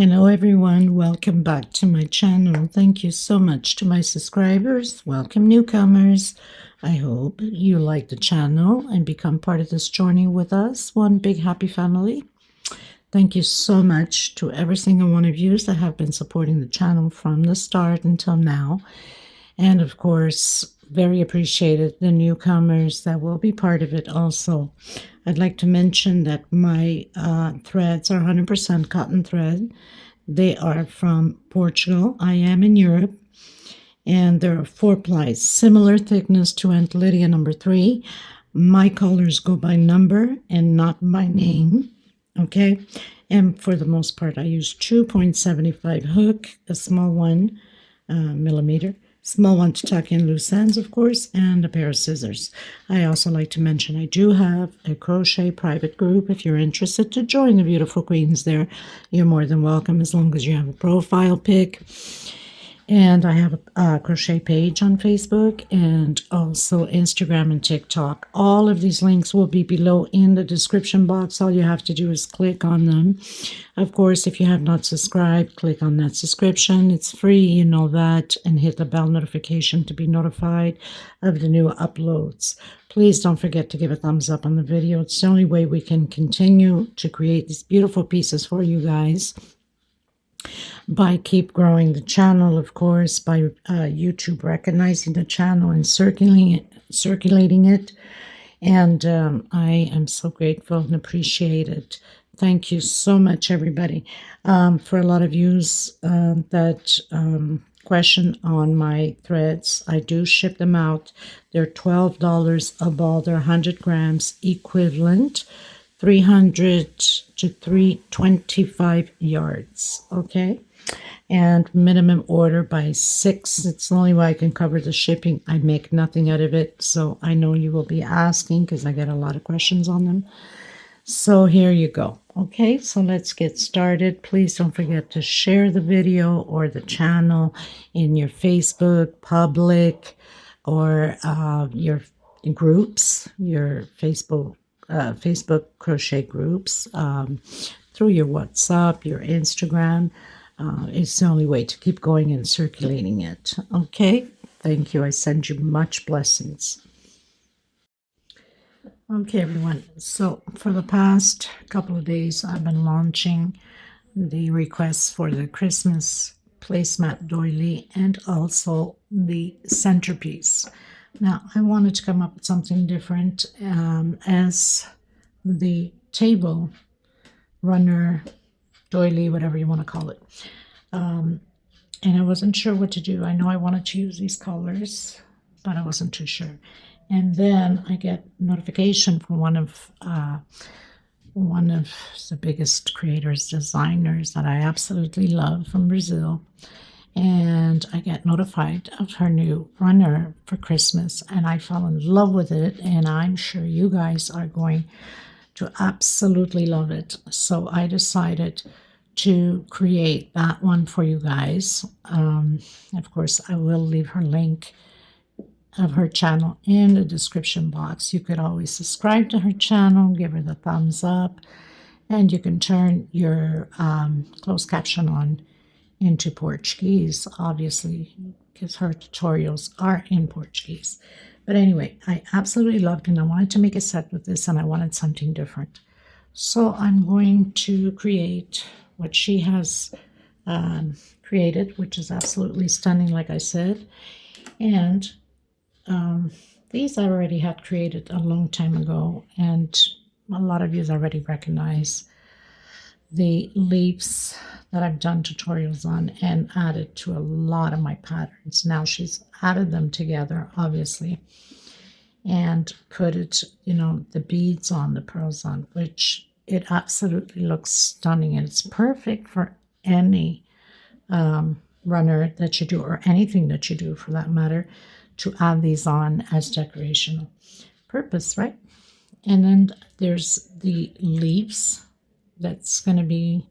Hello everyone, welcome back to my channel. Thank you so much to my subscribers. Welcome newcomers. I hope you like the channel and become part of this journey with us. One big happy family. Thank you so much to every single one of you that have been supporting the channel from the start until now. And of course, very appreciated the newcomers that will be part of it also. I'd like to mention that my threads are 100% cotton thread. They are from Portugal. I am in Europe. And there are 4 plies, similar thickness to Aunt Lydia number 3. My colors go by number and not by name. Okay. And for the most part, I use 2.75 hook, a small one millimeter. Small one to tuck in loose ends, of course, and a pair of scissors. I also like to mention I do have a crochet private group. If you're interested to join the beautiful queens there, you're more than welcome as long as you have a profile pic. And I have a crochet page on Facebook and also Instagram and TikTok. All of these links will be below in the description box. All you have to do is click on them. Of course, if you have not subscribed, click on that subscription. It's free, you know that, and hit the bell notification to be notified of the new uploads. Please don't forget to give a thumbs up on the video. It's the only way we can continue to create these beautiful pieces for you guys. By keep growing the channel, of course, by YouTube recognizing the channel and circulating it. And I am so grateful and appreciate it. Thank you so much, everybody. For a lot of yous that question on my threads, I do ship them out. They're $12 a ball. They're 100 grams equivalent. 300 to 325 yards, okay? And minimum order by 6. It's the only way I can cover the shipping. I make nothing out of it, so I know you will be asking because I get a lot of questions on them. So here you go. Okay, so let's get started. Please don't forget to share the video or the channel in your Facebook public or your groups, your Facebook crochet groups, through your WhatsApp, your Instagram. It's the only way to keep going and circulating it. Okay, thank you. I send you much blessings. Okay, everyone. So for the past couple of days, I've been launching the requests for the Christmas placemat doily and also the centerpiece. Now, I wanted to come up with something different as the table runner, doily, whatever you want to call it. And I wasn't sure what to do. I know I wanted to use these colors, but I wasn't too sure. And then I get notification from one of the biggest creators, designers that I absolutely love from Brazil. And I get notified of her new runner for Christmas, and I fell in love with it, and I'm sure you guys are going to absolutely love it. So I decided to create that one for you guys. Of course, I will leave her link of her channel in the description box. You could always subscribe to her channel, give her the thumbs up, and you can turn your closed caption on into Portuguese, obviously, because her tutorials are in Portuguese. But anyway, I absolutely loved it, and I wanted to make a set with this, and I wanted something different. So I'm going to create what she has created, which is absolutely stunning, like I said. And these I already had created a long time ago, and a lot of you already recognize the leaves that I've done tutorials on and added to a lot of my patterns. Now she's added them together, obviously, and put it, you know, the beads on, the pearls on, which it absolutely looks stunning. And it's perfect for any runner that you do, or anything that you do for that matter, to add these on as decorational purpose, right? And then there's the leaves that's going to be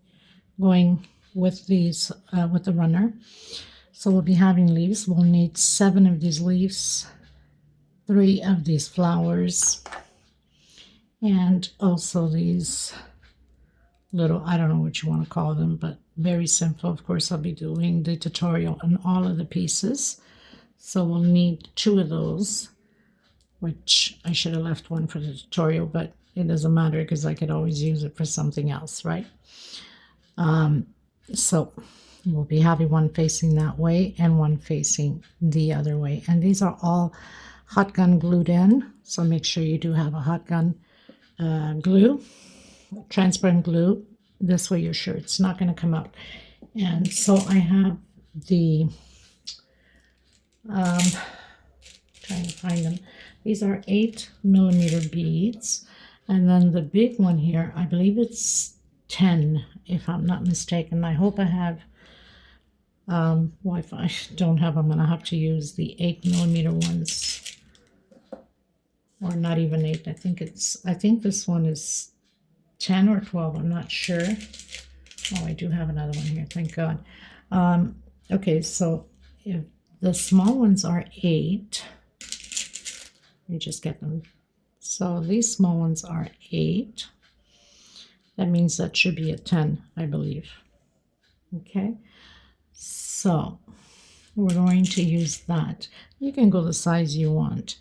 going with these, with the runner. So we'll be having leaves. We'll need 7 of these leaves, 3 of these flowers, and also these little, I don't know what you want to call them, but very simple. Of course, I'll be doing the tutorial on all of the pieces. So we'll need 2 of those, which I should have left one for the tutorial, but it doesn't matter because I could always use it for something else, right? So we'll be having one facing that way and one facing the other way. And these are all hot gun glued in. So make sure you do have a hot gun glue, transparent glue. This way you're sure it's not going to come out. And so I have the, trying to find them. These are 8mm beads. And then the big one here, I believe it's 10, if I'm not mistaken. I hope I have Wi-Fi. Don't have. I'm going to have to use the 8mm ones, or not even 8. I think this one is 10 or 12. I'm not sure. Oh, I do have another one here. Thank God. Okay, so if the small ones are 8, let me just get them. So these small ones are 8. That means that should be a 10, I believe. Okay, so we're going to use that. You can go the size you want.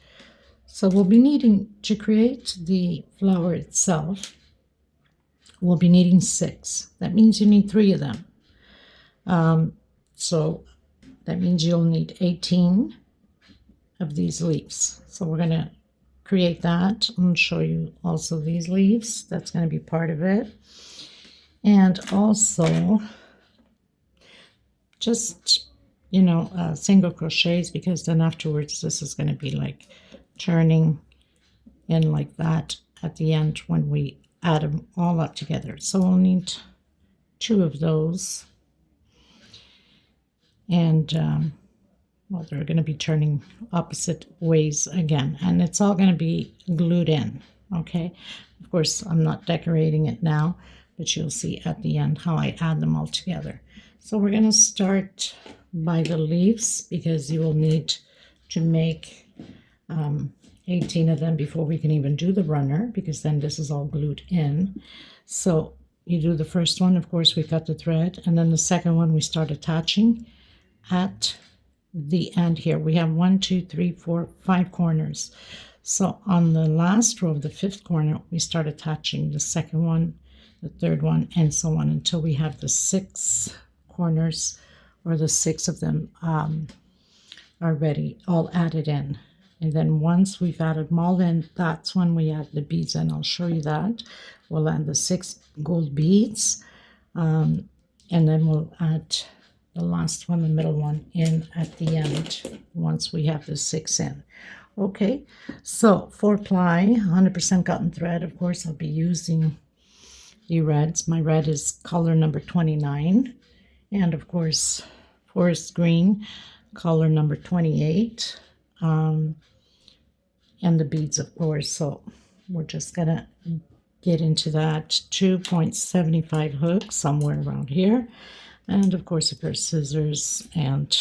So we'll be needing to create the flower itself. We'll be needing 6. That means you need 3 of them. So that means you'll need 18 of these leaves. So we're going to create that and show you also these leaves. That's going to be part of it. And also just, you know, single crochets, because then afterwards this is going to be like turning in like that at the end when we add them all up together. So we'll need 2 of those. And well, they're going to be turning opposite ways again, and it's all going to be glued in. Okay, of course I'm not decorating it now, but you'll see at the end how I add them all together. So we're going to start by the leaves, because you will need to make 18 of them before we can even do the runner, because then this is all glued in. So you do the first one, of course we cut the thread, and then the second one we start attaching at the end here. We have 1, 2, 3, 4, 5 corners. So on the last row of the 5th corner, we start attaching the second one, the third one, and so on until we have the 6 corners, or the 6 of them are ready, all added in. And then once we've added them all in, that's when we add the beads, and I'll show you that. We'll add the 6 gold beads, and then we'll add the last one, the middle one, in at the end once we have the 6 in. Okay, so 4-ply 100% cotton thread. Of course I'll be using the reds. My red is color number 29, and of course forest green, color number 28, and the beads, of course. So we're just gonna get into that. 2.75 hooks somewhere around here. And of course a pair of scissors and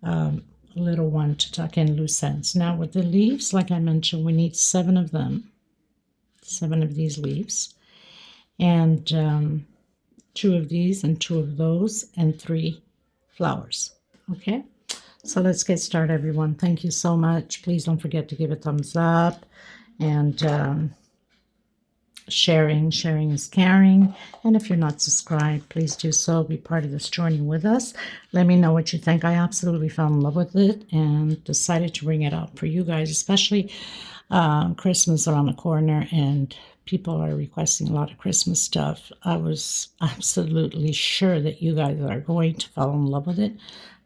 a little one to tuck in loose ends. Now with the leaves, like I mentioned, we need 7 of them, 7 of these leaves, and 2 of these and 2 of those, and 3 flowers. Okay, so let's get started, everyone. Thank you so much. Please don't forget to give a thumbs up, and sharing is caring. And if you're not subscribed, please do so. Be part of this journey with us. Let me know what you think. I absolutely fell in love with it and decided to bring it out for you guys, especially Christmas around the corner, and people are requesting a lot of Christmas stuff. I was absolutely sure that you guys are going to fall in love with it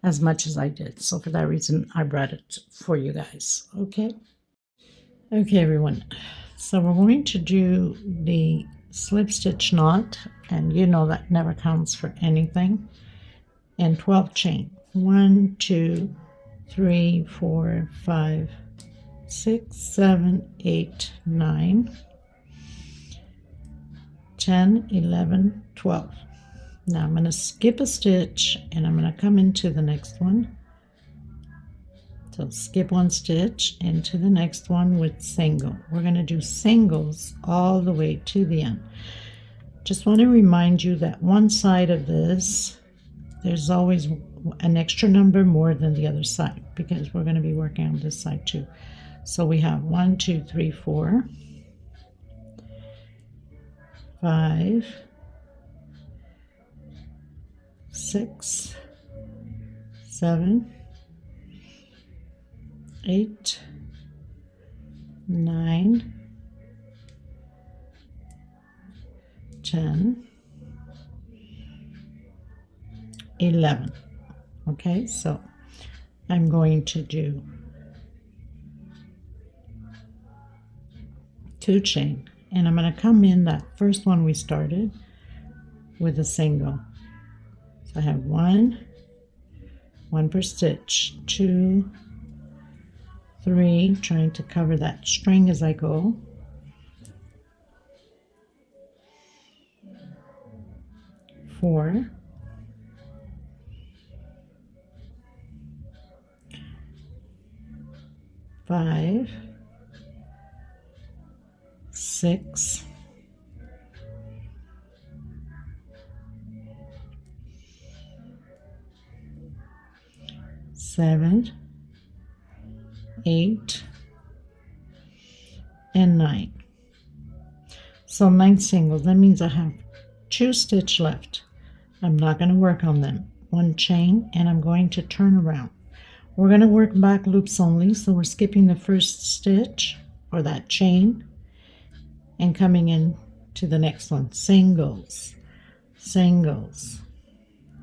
as much as I did. So for that reason, I brought it for you guys. Okay, everyone. So we're going to do the slip stitch knot, and you know that never counts for anything, and 12 chain. 1, 2, 3, 4, 5, 6, 7, 8, 9, 10, 11, 12. Now I'm going to skip a stitch, and I'm going to come into the next one. So skip 1 stitch into the next one with single. We're going to do singles all the way to the end. Just want to remind you that one side of this, there's always an extra number more than the other side, because we're going to be working on this side too. So we have 1, 2, 3, 4, 5, 6, 7, 8, 9, 10, 11. Okay, so I'm going to do 2 chain, and I'm going to come in that first one we started with a single. So I have 1 per stitch, 2, 3, trying to cover that string as I go, 4, 5, 6, 7, 8, and 9. So 9 singles. That means I have 2 stitch left. I'm not going to work on them. 1 chain, and I'm going to turn around. We're going to work back loops only, so we're skipping the first stitch or that chain and coming in to the next one. Singles, singles,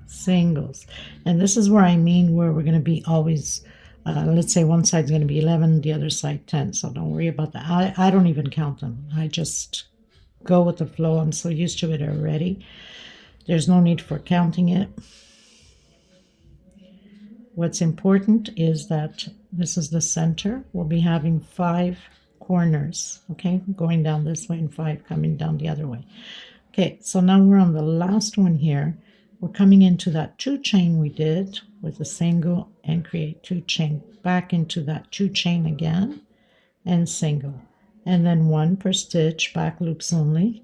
singles. And this is where I mean where we're going to be always, let's say one side's going to be 11, the other side 10, so don't worry about that. I don't even count them. I just go with the flow. I'm so used to it already. There's no need for counting it. What's important is that this is the center. We'll be having 5 corners, okay, going down this way and 5 coming down the other way. Okay, so now we're on the last one here. We're coming into that 2 chain we did with a single and create 2 chain, back into that 2 chain again and single, and then 1 per stitch, back loops only.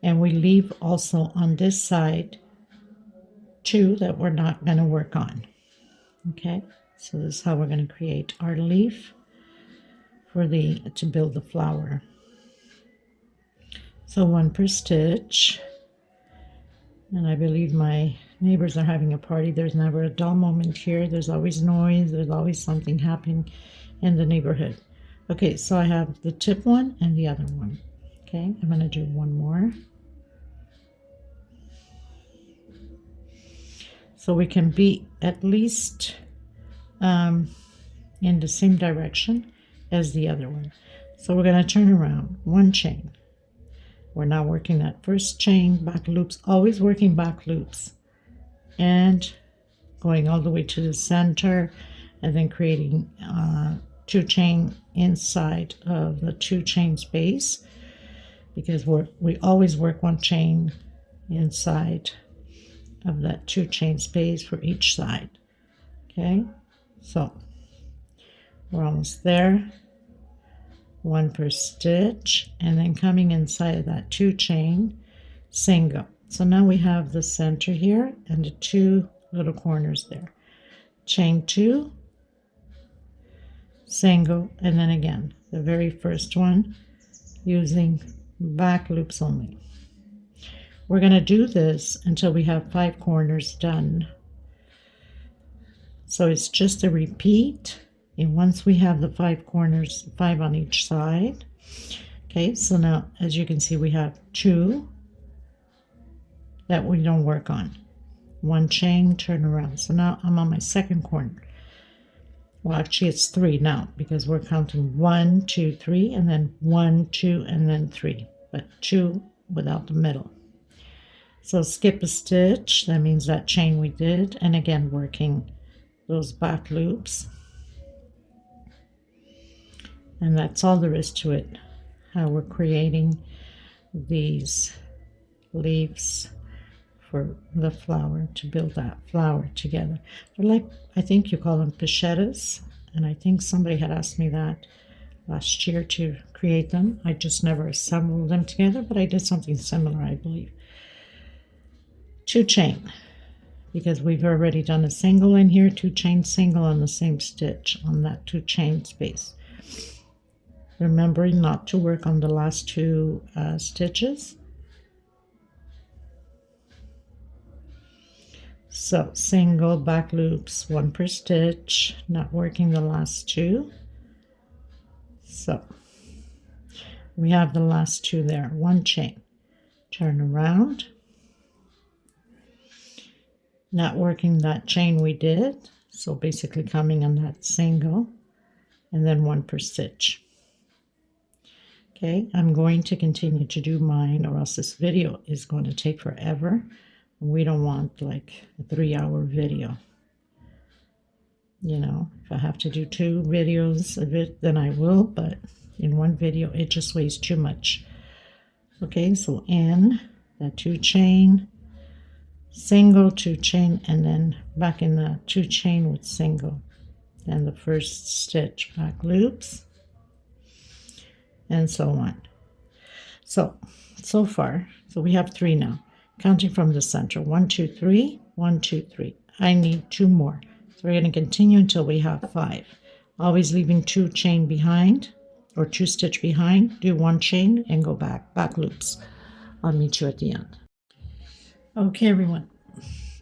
And we leave also on this side 2 that we're not going to work on. Okay, so this is how we're going to create our leaf for to build the flower. So 1 per stitch, and I believe my neighbors are having a party. There's never a dull moment here. There's always noise. There's always something happening in the neighborhood. Okay, so I have the tip one and the other one. Okay, I'm going to do one more. So we can be at least in the same direction as the other one. So we're going to turn around, 1 chain. We're now working that first chain, back loops, always working back loops, and going all the way to the center, and then creating 2 chain inside of the 2 chain space, because we always work 1 chain inside of that 2 chain space for each side. Okay, so we're almost there. 1 per stitch, and then coming inside of that 2 chain, single. So now we have the center here and the 2 little corners there. Chain 2, single, and then again the very first one using back loops only. We're going to do this until we have 5 corners done. So it's just a repeat. And once we have the 5 corners, 5 on each side. Okay, so now as you can see, we have 2 that we don't work on. 1 chain, turn around. So now I'm on my second corner. Well, actually it's 3 now, because we're counting 1, 2, 3, and then 1, 2, and then 3, but 2 without the middle. So skip a stitch, that means that chain we did, and again working those back loops. And that's all there is to it, how we're creating these leaves for the flower, to build that flower together. They're like, I think you call them pachettas, and I think somebody had asked me that last year to create them. I just never assembled them together, but I did something similar, I believe. 2 chain, because we've already done a single in here, 2 chain single on the same stitch on that 2 chain space. Remembering not to work on the last 2 stitches. So single, back loops, 1 per stitch, not working the last 2. So we have the last 2 there, 1 chain, turn around, not working that chain we did, so basically coming on that single, and then 1 per stitch. Okay, I'm going to continue to do mine, or else this video is going to take forever. We don't want like a 3-hour video. You know, if I have to do 2 videos of it, then I will, but in one video it just weighs too much. Okay, so in that 2 chain, single, 2 chain, and then back in the 2 chain with single, and the first stitch, back loops, and so on. So far, so we have 3 now, counting from the center, 1 2 3, 1 2 3. I need 2 more, so we're going to continue until we have 5, always leaving 2 chain behind, or 2 stitch behind. Do 1 chain and go back loops. I'll meet you at the end. Okay, everyone,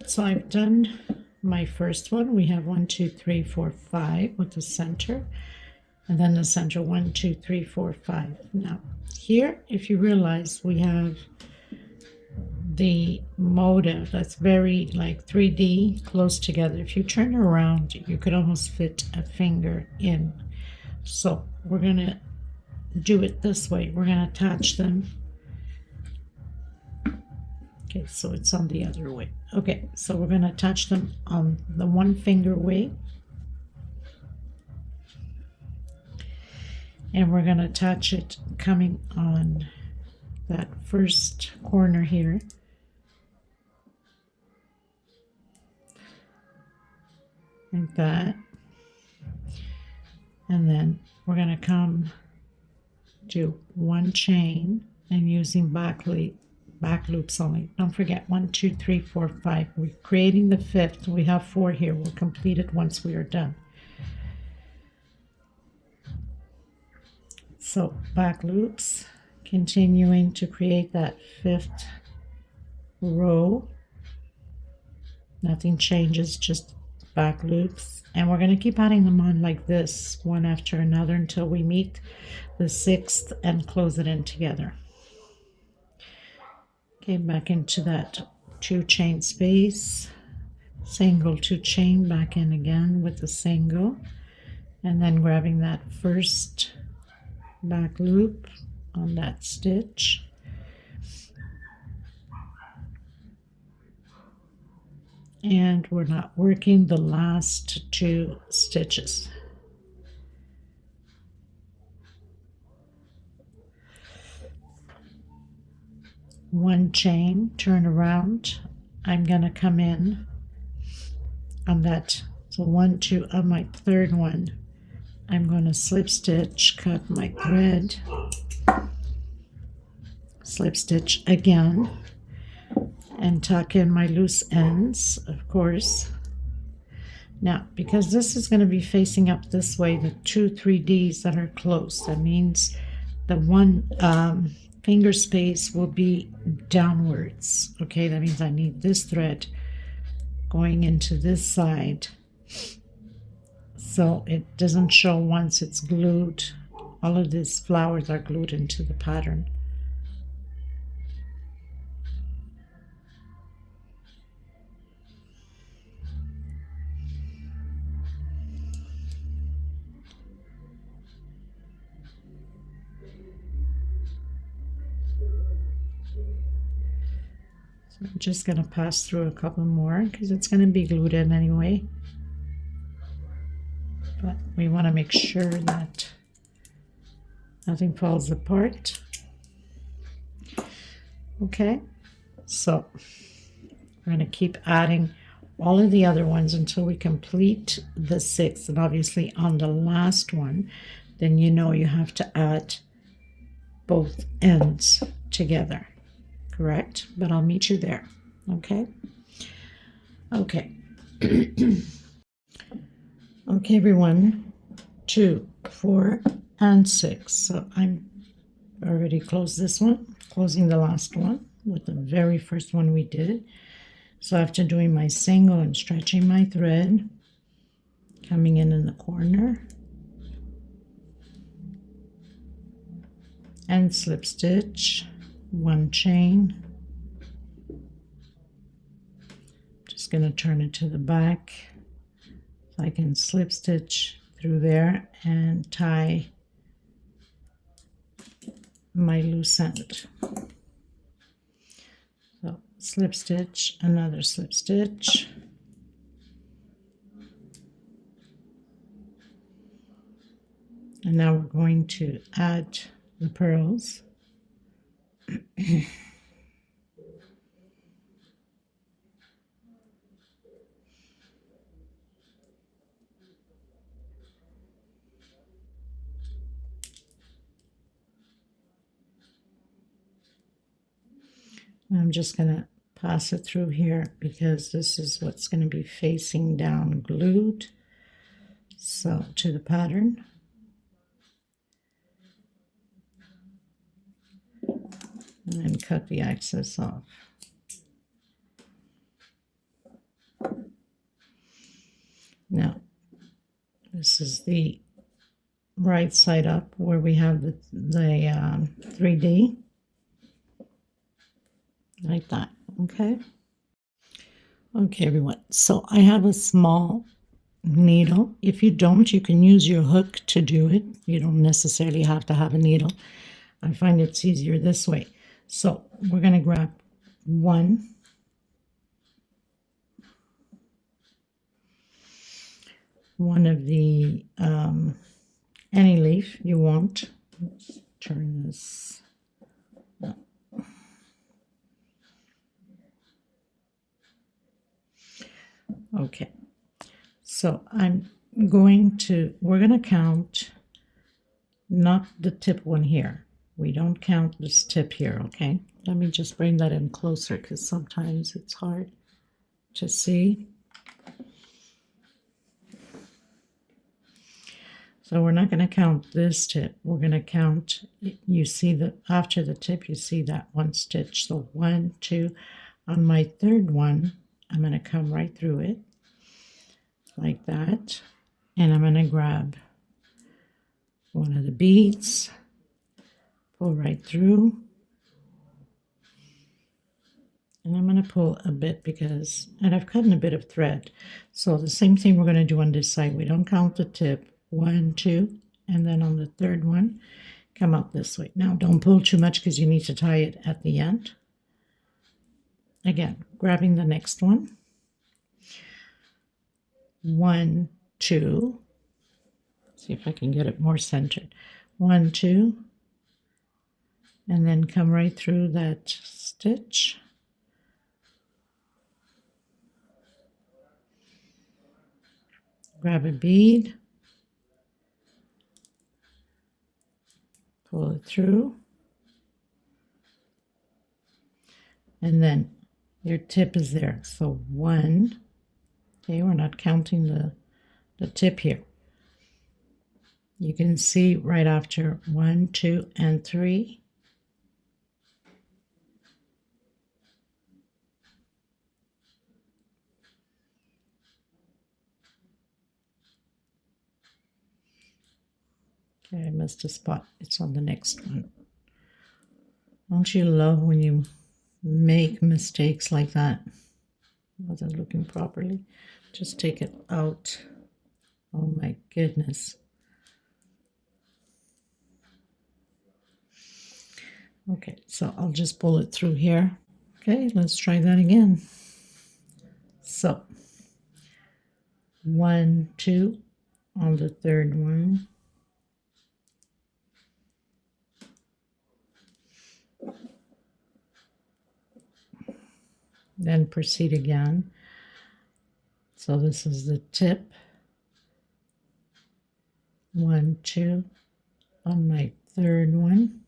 so I've done my first one. We have 1 2 3 4 5 with the center, and then the center 1 2 3 4 5. Now here, if you realize, we have the motif that's very like 3D close together. If you turn around, you could almost fit a finger in. So we're going to do it this way. We're going to attach them. Okay, so it's on the other way. Okay, so we're going to attach them on the 1 finger way. And we're going to attach it coming on that first corner here. Like that. And then we're going to come to 1 chain and using back loops only. Don't forget 1 2 3 4 5. We're creating the 5th. We have 4 here. We'll complete it once we are done. So back loops, continuing to create that 5th row. Nothing changes, just back loops, and we're going to keep adding them on like this, one after another, until we meet the 6th and close it in together. Okay, back into that 2 chain space, single, 2 chain, back in again with the single, and then grabbing that first back loop on that stitch, and we're not working the last 2 stitches. One chain, turn around. I'm going to come in on that, so 1 2 on my 3rd one. I'm going to slip stitch, cut my thread, slip stitch again, and tuck in my loose ends, of course. Now, because this is going to be facing up this way, the 2 3Ds that are close, that means the 1 finger space will be downwards. Okay, that means I need this thread going into this side, so it doesn't show once it's glued. All of these flowers are glued into the pattern. So I'm just going to pass through a couple more because it's going to be glued in anyway. But we want to make sure that nothing falls apart. Okay, so we're going to keep adding all of the other ones until we complete the 6th. And obviously on the last one, then you know you have to add both ends together, correct? But I'll meet you there, okay? Okay. Okay, everyone, 2, 4, and 6. So I'm already closed this one, closing the last one with the very first one we did. So after doing my single and stretching my thread, coming in the corner, and slip stitch, 1 chain. Just going to turn it to the back so I can slip stitch through there and tie my loose end. So slip stitch, another slip stitch, and now we're going to add the pearls. I'm just going to pass it through here because this is what's going to be facing down glued so to the pattern. And then cut the excess off. Now, this is the right side up where we have the 3D. Like that, okay? Okay, everyone. So I have a small needle. If you don't, you can use your hook to do it. You don't necessarily have to have a needle. I find it's easier this way. So we're going to grab one of the any leaf you want. Let's turn this up. Okay, so we're going to count not the tip one here. We don't count this tip here, okay? Let me just bring that in closer because sometimes it's hard to see. So we're not going to count this tip. We're going to count, you see that after the tip, you see that one stitch. So 1, 2, on my third one, I'm going to come right through it like that. And I'm going to grab one of the beads, pull right through. And I'm going to pull a bit and I've cut in a bit of thread. So the same thing we're going to do on this side. We don't count the tip. 1, 2, and then on the third one, come out this way. Now don't pull too much because you need to tie it at the end. Again, grabbing the next one. 1, 2. See if I can get it more centered. 1, 2, and then come right through that stitch. Grab a bead. Pull it through, and then your tip is there. So 1, okay, we're not counting the tip here. You can see right after 1, 2, and 3. Okay, I missed a spot. It's on the next one. Don't you love when you make mistakes like that? Wasn't looking properly. Just take it out. Oh my goodness. Okay, so I'll just pull it through here. Okay, let's try that again. So 1, 2 on the third one. Then proceed again. So this is the tip. 1, 2, on my third one.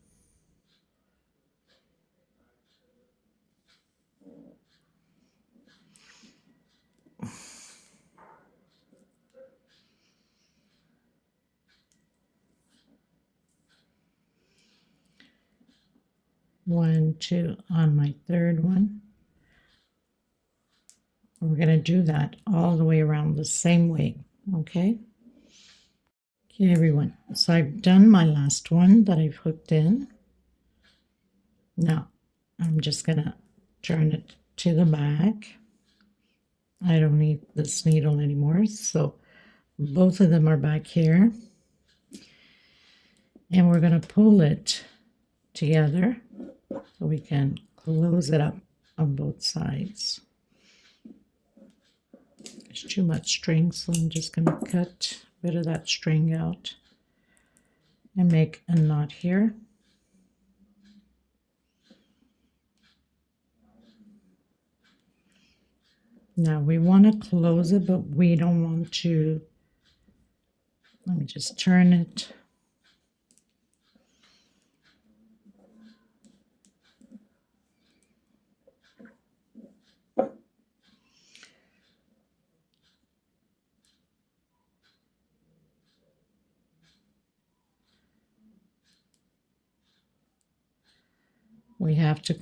One, two on my third one. We're going to do that all the way around the same way, okay? Okay, everyone, so I've done my last one that I've hooked in. Now, I'm just going to turn it to the back. I don't need this needle anymore, so both of them are back here. And we're going to pull it together so we can close it up on both sides. There's too much string, so I'm just going to cut a bit of that string out and make a knot here. Now we want to close it, but we don't want to. Let me just turn it.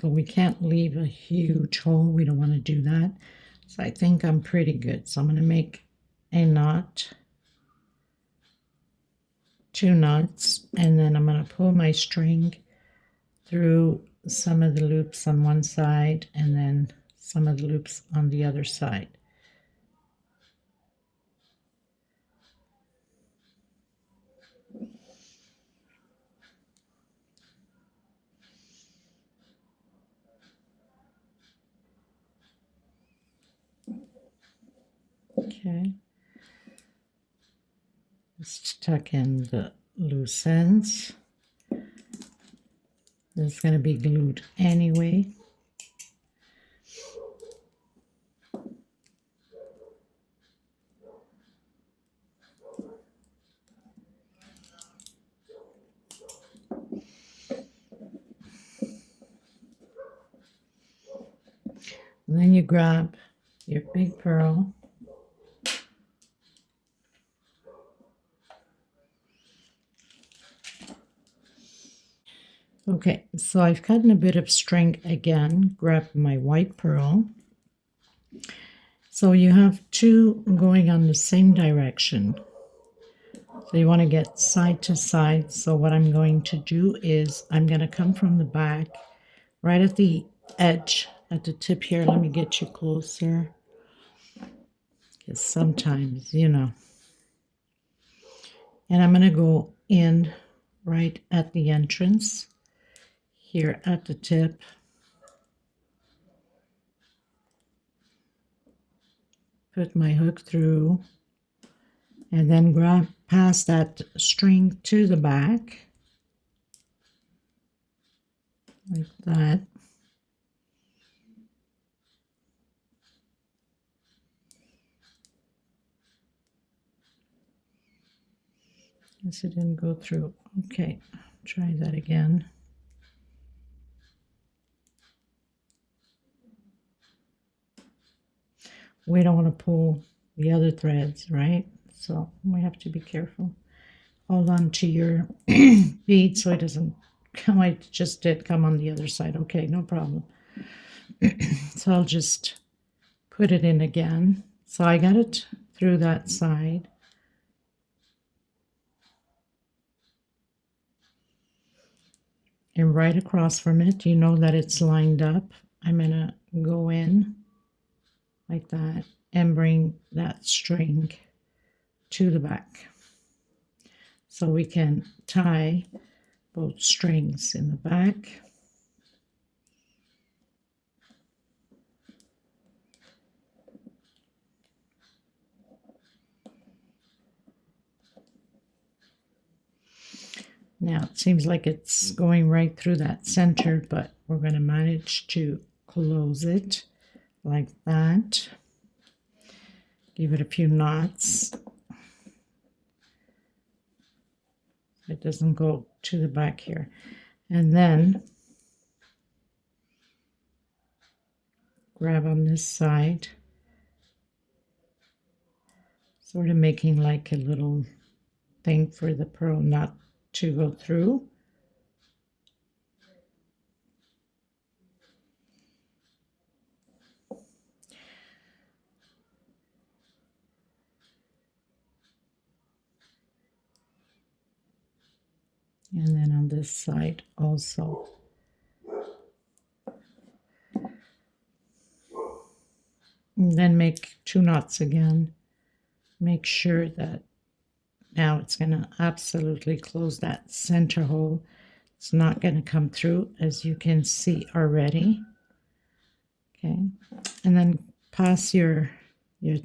We can't leave a huge hole. We don't want to do that. So I think I'm pretty good. So I'm going to make a knot, 2 knots, and then I'm going to pull my string through some of the loops on one side and then some of the loops on the other side. Okay, let's tuck in the loose ends. It's going to be glued anyway. And then you grab your big pearl. Okay, so I've cut in a bit of string again, grab my white pearl. So you have 2 going on the same direction. So you want to get side to side. So what I'm going to do is I'm going to come from the back, right at the edge, at the tip here. Let me get you closer. Because sometimes, you know. And I'm going to go in right at the entrance, here at the tip. Put my hook through. And then grab past that string to the back. Like that. Guess it didn't go through. Okay, try that again. We don't want to pull the other threads, right? So we have to be careful. Hold on to your bead so it doesn't come. I just did come on the other side. Okay, no problem. So I'll just put it in again. So I got it through that side. And right across from it, you know that it's lined up. I'm going to go in like that and bring that string to the back. So we can tie both strings in the back. Now it seems like it's going right through that center, but we're going to manage to close it like that. Give it a few knots. It doesn't go to the back here. And then grab on this side, sort of making like a little thing for the pearl knot to go through. And then on this side also. And then make 2 knots again. Make sure that now it's going to absolutely close that center hole. It's not going to come through, as you can see already. Okay, and then pass your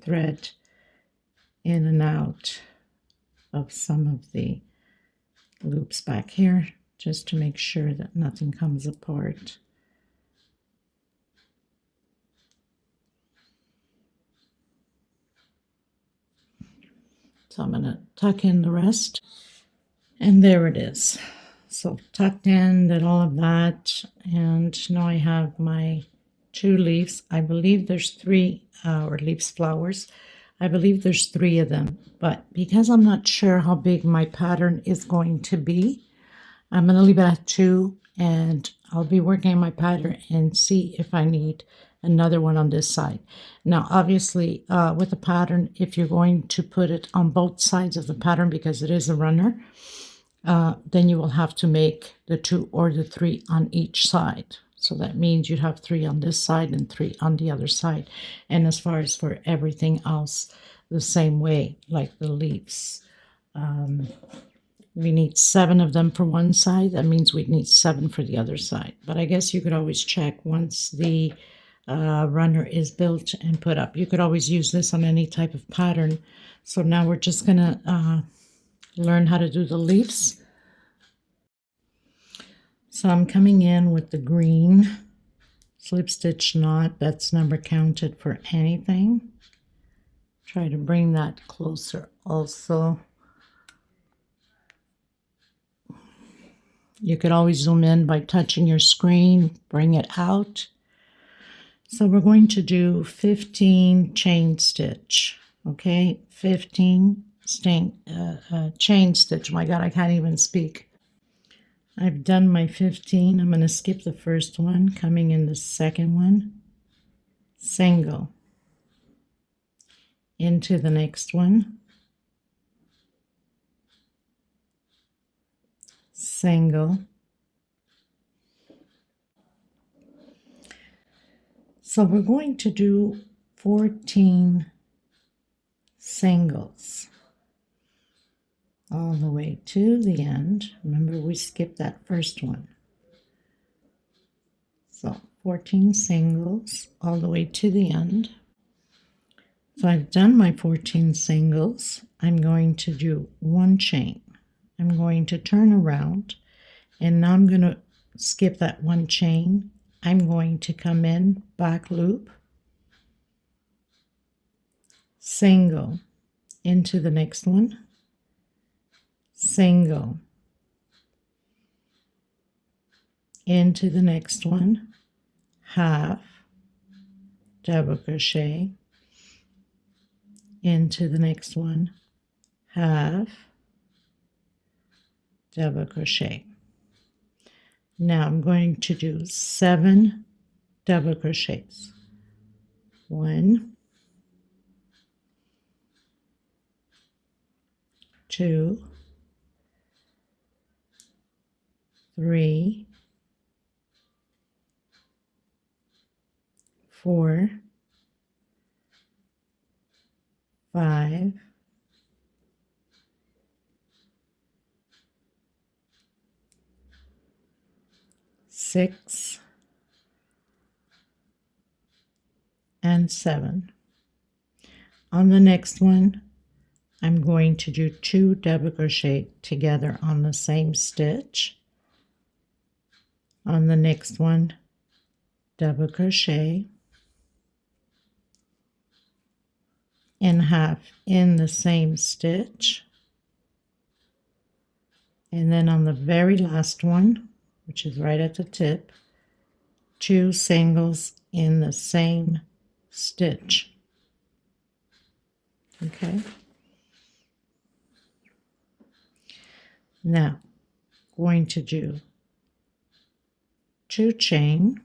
thread in and out of some of the loops back here, just to make sure that nothing comes apart. So I'm going to tuck in the rest, and there it is. So tucked in, did all of that, and now I have my 2 leaves. I believe there's 3 or leaves, flowers. I believe there's 3 of them, but because I'm not sure how big my pattern is going to be, I'm going to leave it at 2, and I'll be working on my pattern and see if I need another one on this side. Now, obviously, with the pattern, if you're going to put it on both sides of the pattern, because it is a runner, then you will have to make the 2 or the 3 on each side. So that means you'd have 3 on this side and 3 on the other side. And as far as for everything else, the same way, like the leaves. We need 7 of them for one side. That means we'd need 7 for the other side. But I guess you could always check once the runner is built and put up. You could always use this on any type of pattern. So now we're just going to learn how to do the leaves. So I'm coming in with the green slip stitch knot. That's never counted for anything. Try to bring that closer also. You could always zoom in by touching your screen, bring it out. So we're going to do 15 chain stitch, okay? 15 chain stitch. My God, I can't even speak. I've done my 15. I'm going to skip the first one, coming in the second one, single, into the next one, single. So we're going to do 14 singles all the way to the end. Remember, we skipped that first one. So 14 singles all the way to the end. So I've done my 14 singles. I'm going to do 1 chain. I'm going to turn around, and now I'm going to skip that 1 chain. I'm going to come in, back loop, single, into the next one, single, into the next one, half, double crochet, into the next one, half, double crochet. Now I'm going to do 7 double crochets. 1, 2, 3, 4, 5, 6, and 7. On the next one, I'm going to do 2 double crochet together on the same stitch. On the next one, double crochet, in half in the same stitch, And then on the very last one, which is right at the tip, 2 singles in the same stitch. Okay. Now, going to do 2 chain,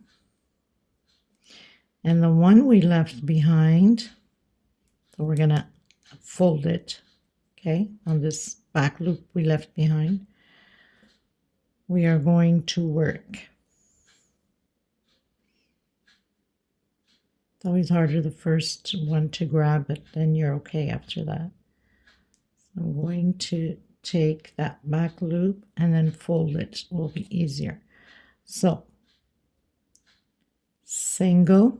and the one we left behind, so we're going to fold it, okay, on this back loop we left behind. We are going to work. It's always harder the first one to grab, but then you're okay after that. So I'm going to take that back loop and then fold it. It will be easier. So single,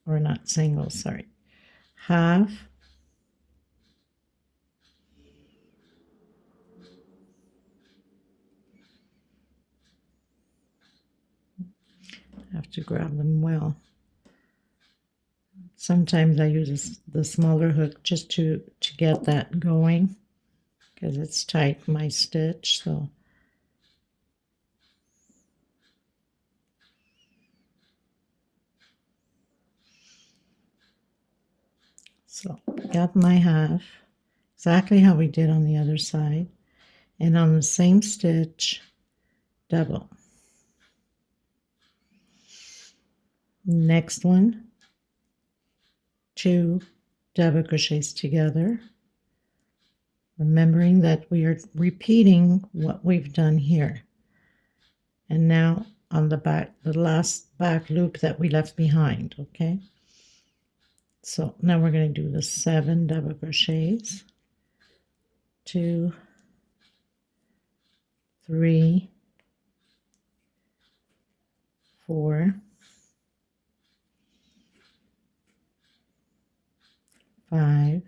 or not single, sorry, half, have to grab them well. Sometimes I use the smaller hook just to get that going because it's tight, my stitch. So got my half, exactly how we did on the other side, and on the same stitch, double. Next one, 2 double crochets together, remembering that we are repeating what we've done here. And now on the back, the last back loop that we left behind, okay? So now we're going to do the 7 double crochets, 2, 3, 4, 5,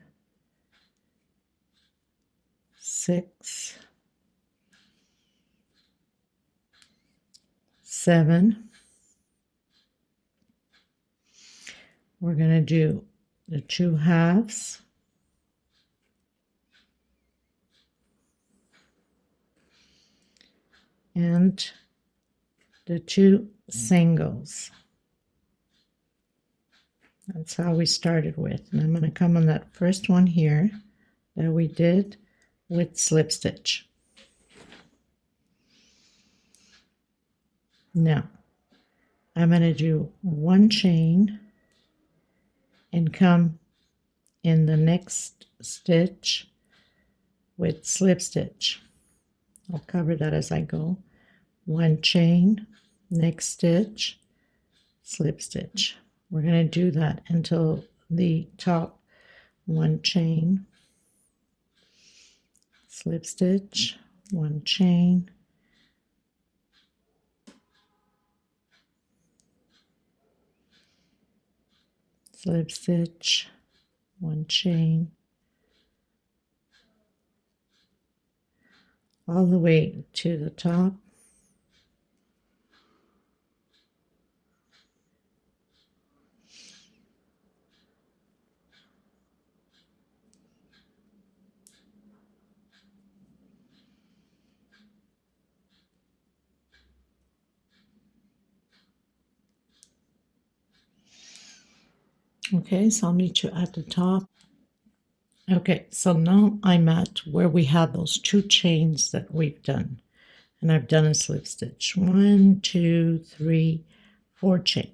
6, 7. We're going to do the 2 halves, and the 2 singles. That's how we started with. And I'm going to come on that first one here that we did with slip stitch. Now, I'm going to do 1 chain and come in the next stitch with slip stitch. I'll cover that as I go. 1 chain, next stitch, slip stitch. We're going to do that until the top. 1 chain, slip stitch, 1 chain, slip stitch, 1 chain, all the way to the top. Okay, so I'll meet you at the top. Okay, so now I'm at where we have those 2 chains that we've done. And I've done a slip stitch. 1, 2, 3, 4 chain.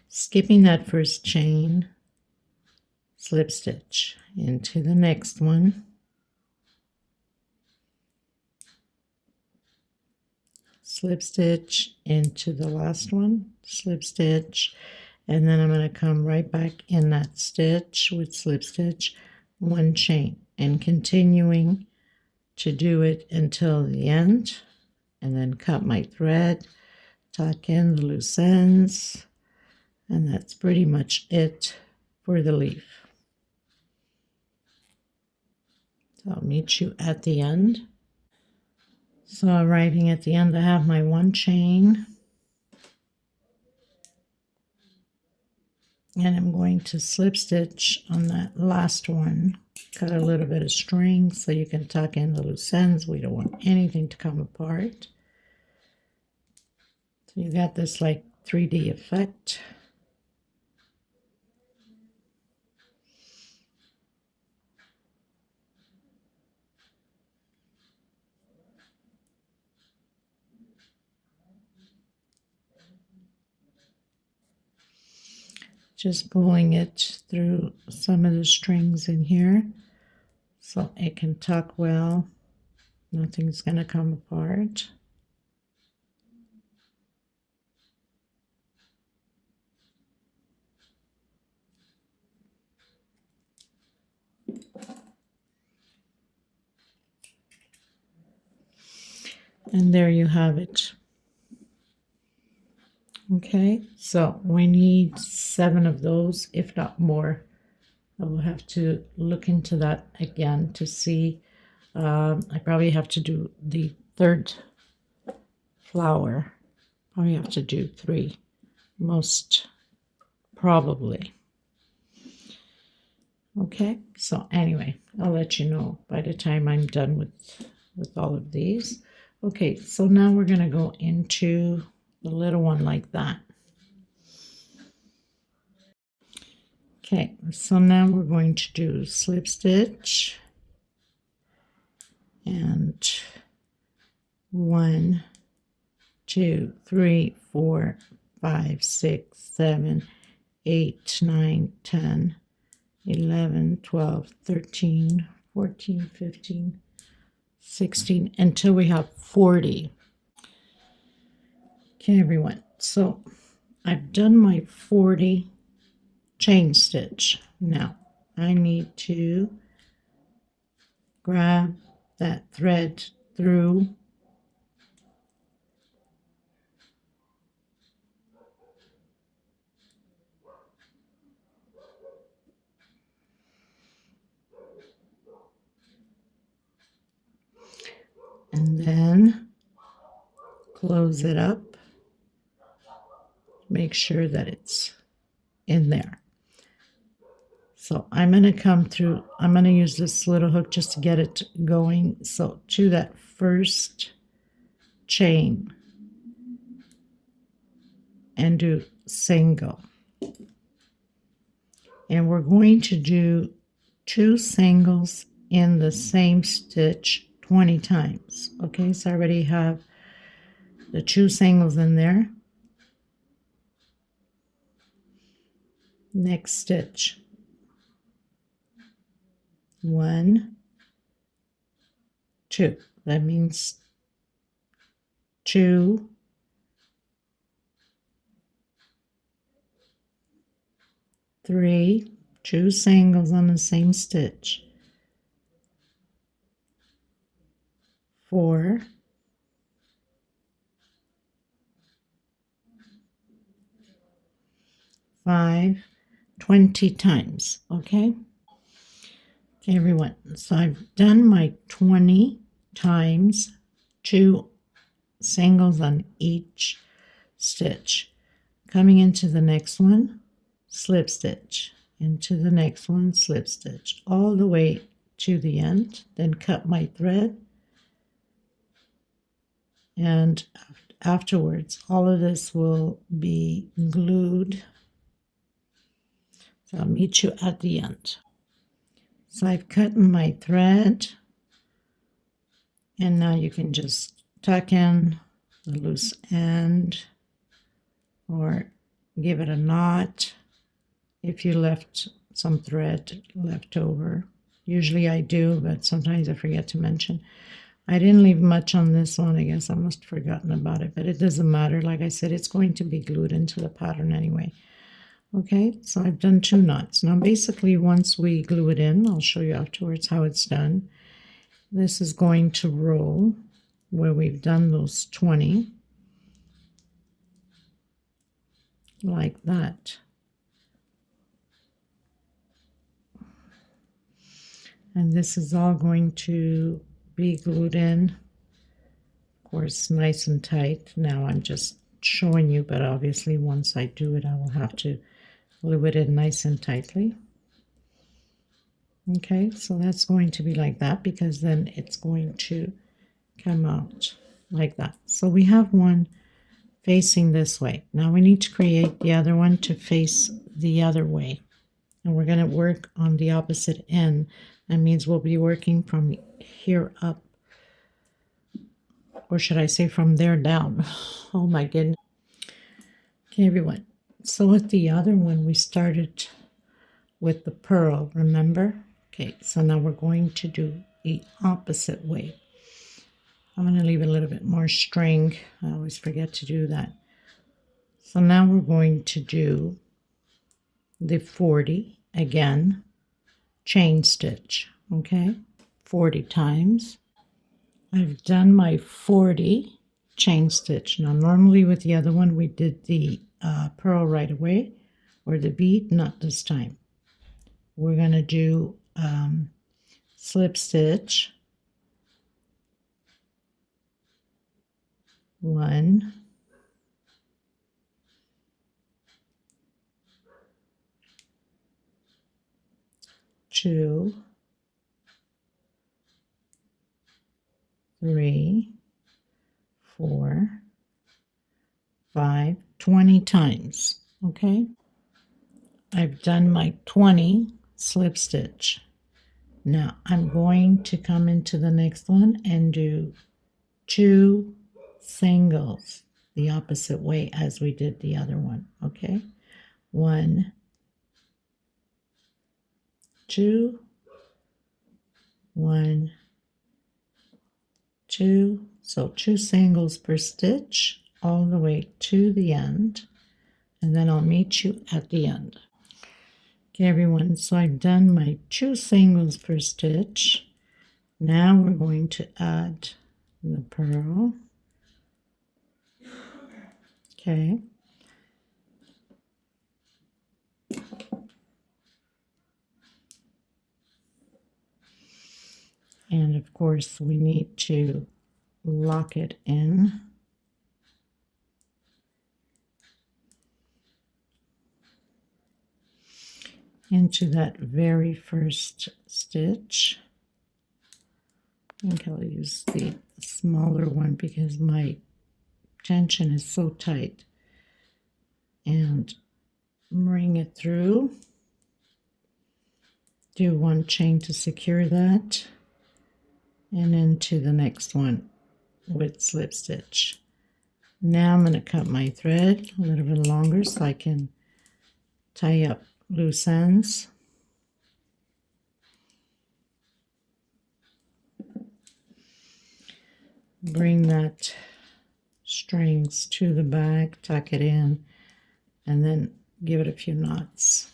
Skipping that first chain, slip stitch into the next one. Slip stitch into the last one, slip stitch, and then I'm going to come right back in that stitch with slip stitch, 1 chain, and continuing to do it until the end, and then cut my thread, tuck in the loose ends, and that's pretty much it for the leaf. So I'll meet you at the end. So arriving at the end, I have my 1 chain, and I'm going to slip stitch on that last one Cut a little bit of string so you can tuck in the loose ends. We don't want anything to come apart. So you got this like 3D effect. Just pulling it through some of the strings in here so it can tuck well. Nothing's going to come apart. And there you have it. Okay, so we need 7 of those, if not more. I will have to look into that again to see. I probably have to do the 3rd flower. Probably have to do 3, most probably. Okay, so anyway, I'll let you know by the time I'm done with all of these. Okay, so now we're going to go into the little one like that. Okay, so now we're going to do slip stitch and 1, 2, 3, 4, 5, 6, 7, 8, 9, 10, 11, 12, 13, 14, 15, 16, until we have 40. Okay, everyone, so I've done my 40 chain stitch. Now I need to grab that thread through and then close it up. Make sure that it's in there. So I'm going to come through, I'm going to use this little hook just to get it going. So to that first chain and do single. And we're going to do 2 singles in the same stitch 20 times. Okay, so I already have the 2 singles in there. Next stitch. 1, 2. That means 2, 3, 2 singles on the same stitch. 4, 5, 20 times. Okay. Okay, everyone. So I've done my 20 times, 2 singles on each stitch. Coming into the next one, slip stitch, into the next one, slip stitch, all the way to the end, then cut my thread, and afterwards all of this will be glued. So I'll meet you at the end. So I've cut my thread, and now you can just tuck in the loose end or give it a knot if you left some thread left over. Usually I do, but sometimes I forget to mention. I didn't leave much on this one. I guess I must have forgotten about it, but it doesn't matter. Like I said, it's going to be glued into the pattern anyway. Okay, so I've done 2 knots. Now basically once we glue it in, I'll show you afterwards how it's done. This is going to roll where we've done those 20, like that. And this is all going to be glued in, of course, nice and tight. Now I'm just showing you, but obviously once I do it, I will have to glue it in nice and tightly. Okay, so that's going to be like that because then it's going to come out like that. So we have one facing this way. Now we need to create the other one to face the other way. And we're going to work on the opposite end. That means we'll be working from here up, or should I say from there down. Oh my goodness. Okay, everyone. So with the other one, we started with the pearl, remember? Okay, so now we're going to do the opposite way. I'm going to leave a little bit more string. I always forget to do that. So now we're going to do the 40 again, chain stitch, okay? 40 times. I've done my 40 chain stitch. Now normally with the other one we did the pearl right away, or the bead, not this time. We're going to do slip stitch, 1, 2, 3, 4, 5, 20 times. Okay, I've done my 20 slip stitch. Now I'm going to come into the next one and do 2 singles the opposite way as we did the other one. Okay, 1, 2, 1, 2. So 2 singles per stitch all the way to the end, and then I'll meet you at the end. Okay, everyone, so I've done my 2 singles per stitch. Now we're going to add the pearl. Okay. And of course we need to lock it in. Into that very first stitch. I think I'll use the smaller one because my tension is so tight. And bring it through. Do 1 chain to secure that. And into the next one with slip stitch. Now I'm going to cut my thread a little bit longer so I can tie up loose ends. Bring that strings to the back, tuck it in, and then give it a few knots.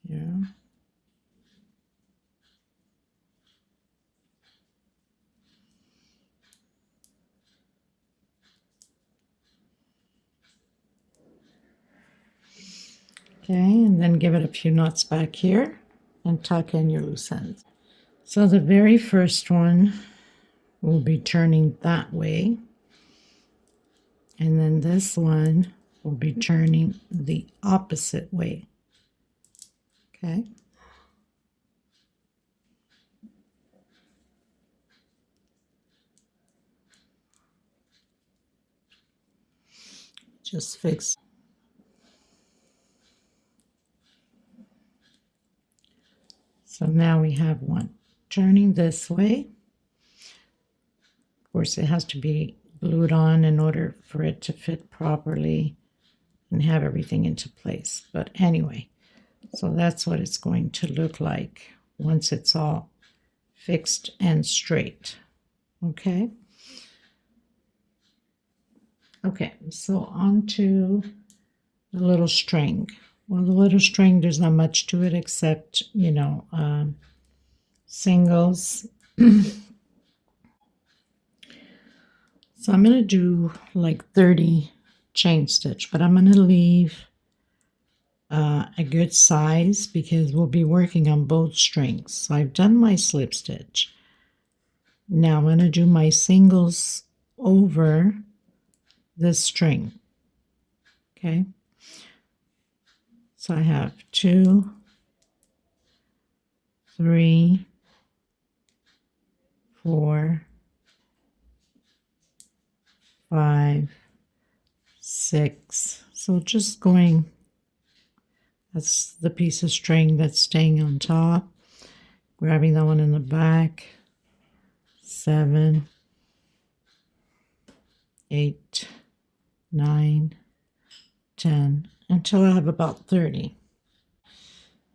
Yeah. Okay, and then give it a few knots back here and tuck in your loose ends. So the very first one will be turning that way, and then this one will be turning the opposite way. Okay. Just fix. So now we have one turning this way. Of course, it has to be glued on in order for it to fit properly and have everything into place. But anyway, so that's what it's going to look like once it's all fixed and straight. Okay. Okay, so on to the little string. Well, the little string, there's not much to it except, singles. So I'm going to do like 30 chain stitch, but I'm going to leave a good size because we'll be working on both strings. So I've done my slip stitch. Now I'm going to do my singles over this string. Okay. So I have 2, 3, 4, 5, 6. So just going, that's the piece of string that's staying on top. Grabbing that one in the back. 7, 8, 9, 10, until I have about 30.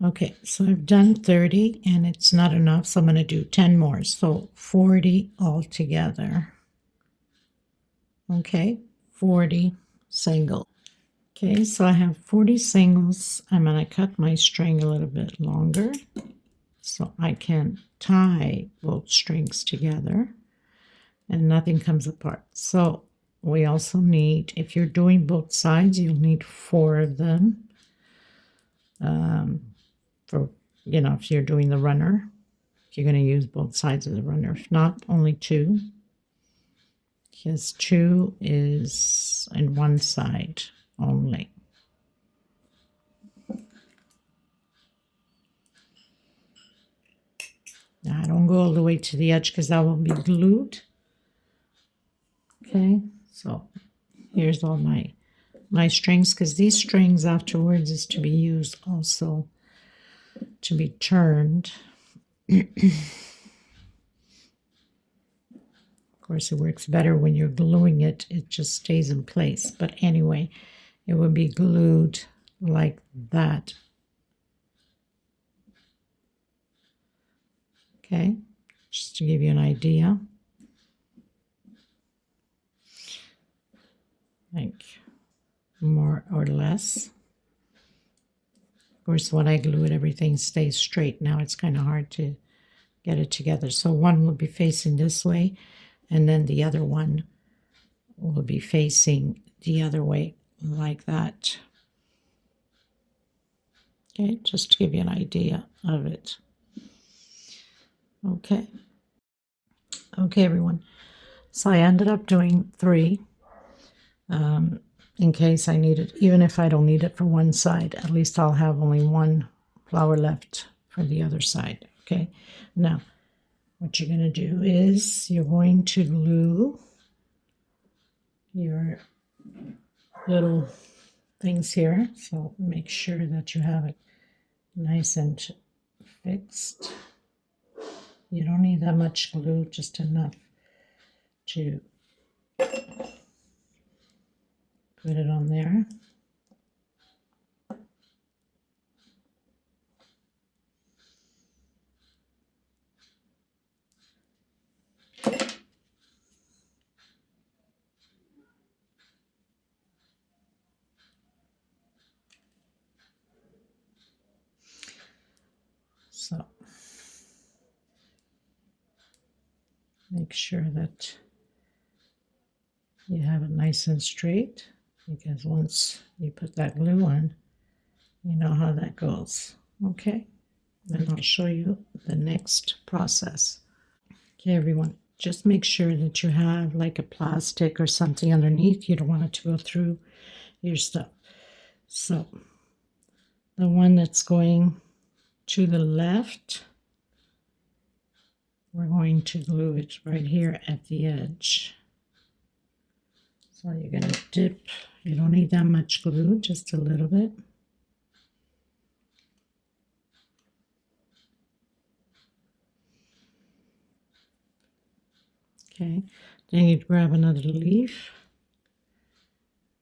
Okay, so I've done 30 and it's not enough, so I'm going to do 10 more. So 40 altogether. Okay, 40 single. Okay, so I have 40 singles. I'm going to cut my string a little bit longer so I can tie both strings together and nothing comes apart. So we also need, if you're doing both sides, you'll need 4 of them. For, you know, if you're doing the runner, if you're going to use both sides of the runner. If not, only 2. Because 2 is in one side only. Now, I don't go all the way to the edge because that will be glued. Okay, so here's all my strings, because these strings afterwards is to be used also to be turned. Of course, it works better when you're gluing it. It just stays in place. But anyway, it would be glued like that. Okay, just to give you an idea. Like more or less. Of course, when I glue it, everything stays straight. Now it's kind of hard to get it together. So one will be facing this way, and then the other one will be facing the other way, like that. Okay, just to give you an idea of it. Okay. Okay, everyone. So I ended up doing 3 in case I need it. Even if I don't need it for one side, at least I'll have only 1 flower left for the other side. Okay. Now, what you're going to do is you're going to glue your little things here. So make sure that you have it nice and fixed. You don't need that much glue, just enough to put it on there. So make sure that you have it nice and straight, because once you put that glue on, you know how that goes. Okay, then I'll show you the next process. Okay, everyone, just make sure that you have like a plastic or something underneath. You don't want it to go through your stuff. So the one that's going to the left, we're going to glue it right here at the edge. So you're going to dip. You don't need that much glue, just a little bit. Okay, then you grab another leaf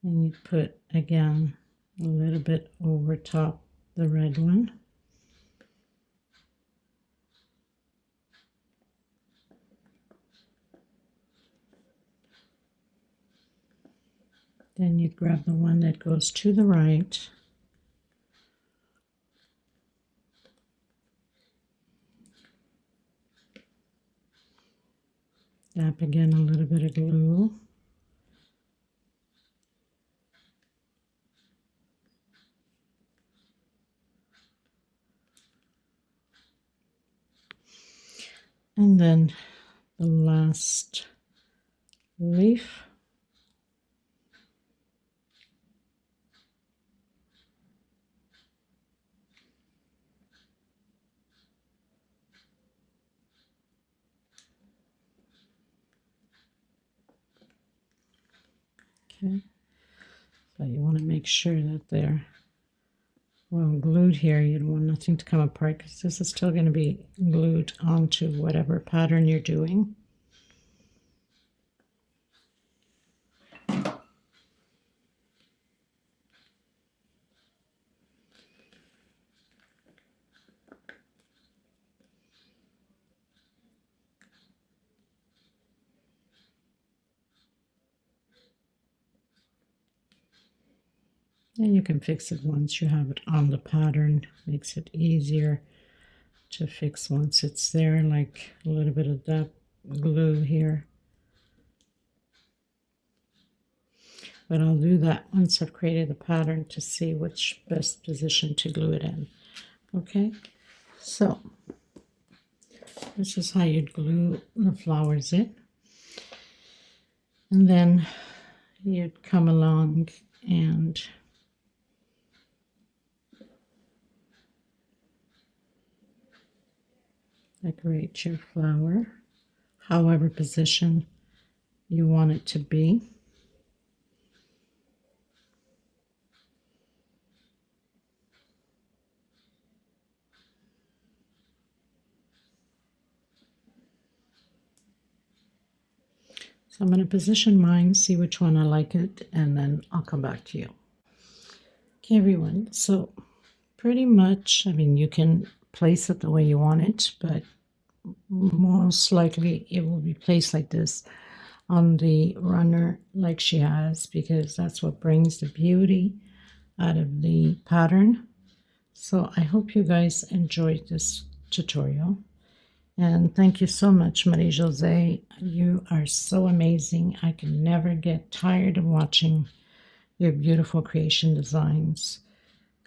and you put again a little bit over top the red one. Then you grab the one that goes to the right. Dab again a little bit of glue. And then the last leaf. Okay, but you want to make sure that they're well glued here. You don't want nothing to come apart because this is still going to be glued onto whatever pattern you're doing. And you can fix it once you have it on the pattern. Makes it easier to fix once it's there, like a little bit of that glue here. But I'll do that once I've created the pattern to see which best position to glue it in. Okay, so this is how you'd glue the flowers in. And then you'd come along and decorate your flower however position you want it to be. So I'm going to position mine, see which one I like it, and then I'll come back to you. Okay, everyone, so pretty much, I mean, you can place it the way you want it, but most likely it will be placed like this on the runner like she has, because that's what brings the beauty out of the pattern. So I hope you guys enjoyed this tutorial. And thank you so much, Marie-José. You are so amazing. I can never get tired of watching your beautiful creation designs.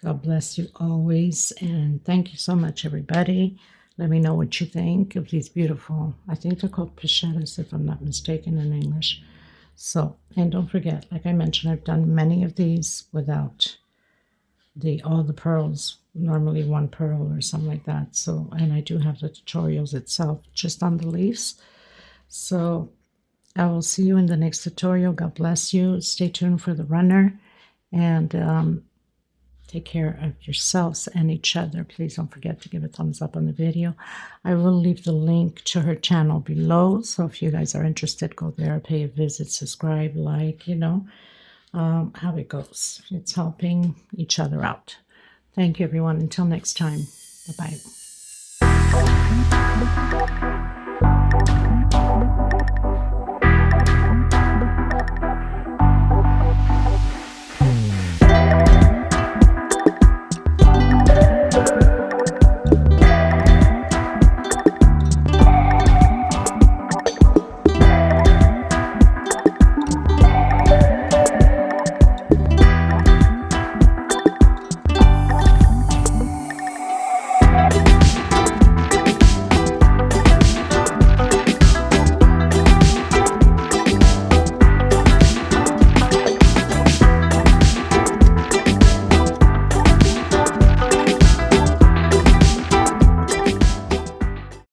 God bless you always. And thank you so much, everybody. Let me know what you think of these beautiful, I think they're called pichettas, if I'm not mistaken in English. So, and don't forget, like I mentioned, I've done many of these without all the pearls, normally one pearl or something like that. So, and I do have the tutorials itself just on the leaves. So I will see you in the next tutorial. God bless you. Stay tuned for the runner, and take care of yourselves and each other. Please don't forget to give a thumbs up on the video. I will leave the link to her channel below, so if you guys are interested, go there, pay a visit, subscribe, like, you know how it goes. It's helping each other out. Thank you, everyone. Until next time. Bye-bye.